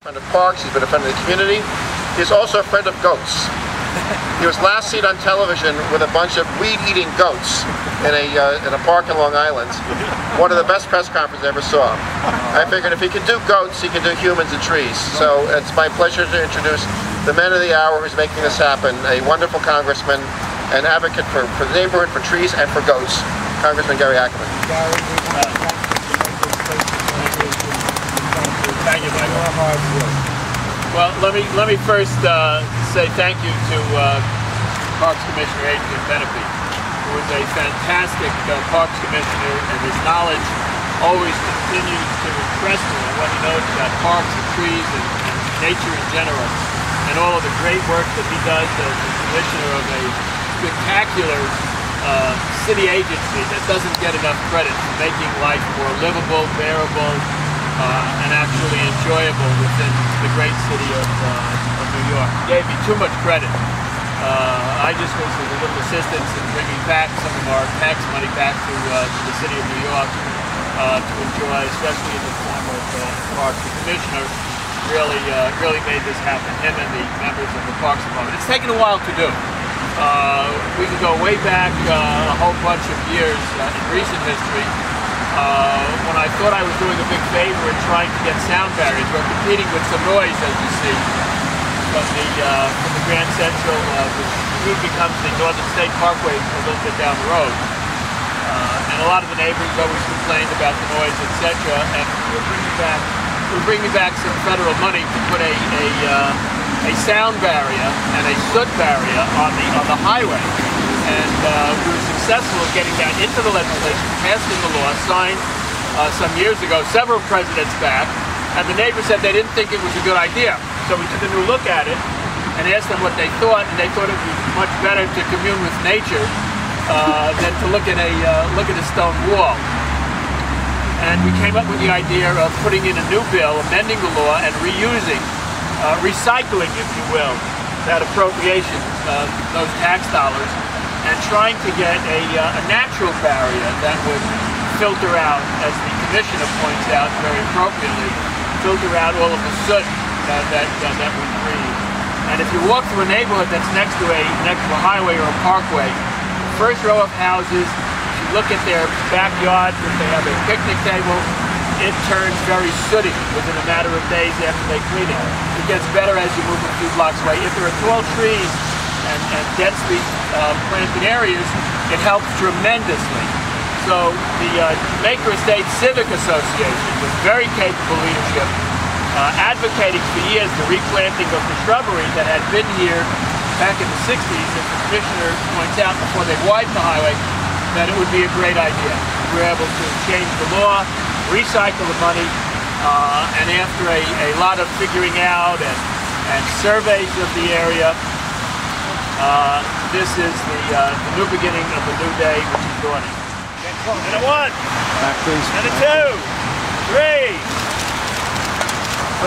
Friend of parks, he's been a friend of the community. He's also a friend of goats. He was last seen on television with a bunch of weed-eating goats in a park in Long Island. One of the best press conferences I ever saw. I figured if he can do goats, he can do humans and trees. So it's my pleasure to introduce the man of the hour who's making this happen, a wonderful congressman, an advocate for the neighborhood, for trees, and for goats, Congressman Gary Ackerman. Thank you, Michael. Well, let me first say thank you to Parks Commissioner Adrian Benepe, who is a fantastic Parks Commissioner, and his knowledge always continues to impress me on what he knows about parks and trees and nature in general, and all of the great work that he does as the Commissioner of a spectacular city agency that doesn't get enough credit for making life more livable, bearable, and actually enjoyable within the great city of New York. He gave me too much credit. I just was a little assistance in bringing back some of our tax money back to the city of New York to enjoy, especially in the form of parks. The commissioner really made this happen, him and the members of the Parks Department. It's taken a while to do. We can go way back a whole bunch of years in recent history. When I thought I was doing a big favor in trying to get sound barriers, we're competing with some noise, as you see, from the Grand Central, which soon becomes the Northern State Parkway a little bit down the road. And a lot of the neighbors always complained about the noise, etc. And we're bringing back some federal money to put a sound barrier and a soot barrier on the highway. And we were successful in getting that into the legislation, passed into law, signed some years ago, several presidents back, and the neighbors said they didn't think it was a good idea. So we took a new look at it and asked them what they thought, and they thought it was much better to commune with nature than to look at a stone wall. And we came up with the idea of putting in a new bill, amending the law, and reusing, recycling, if you will, that appropriation, those tax dollars, and trying to get a natural barrier that would filter out, as the commissioner points out very appropriately, filter out all of the soot that we breathe. And if you walk through a neighborhood that's next to a highway or a parkway, the first row of houses, if you look at their backyard, if they have a picnic table, it turns very sooty within a matter of days after they clean it. It gets better as you move a few blocks away. If there are tall trees and densely planted areas, it helps tremendously. So the Maker Estate Civic Association, with very capable leadership, advocating for years the replanting of the shrubbery that had been here back in the 60s, as the commissioner points out before they widened the highway, that it would be a great idea. We were able to change the law, recycle the money, and after a lot of figuring out and surveys of the area, this is the new beginning of a new day, which is dawning. And a 1, back, please. And a 2, 3.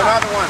Another one.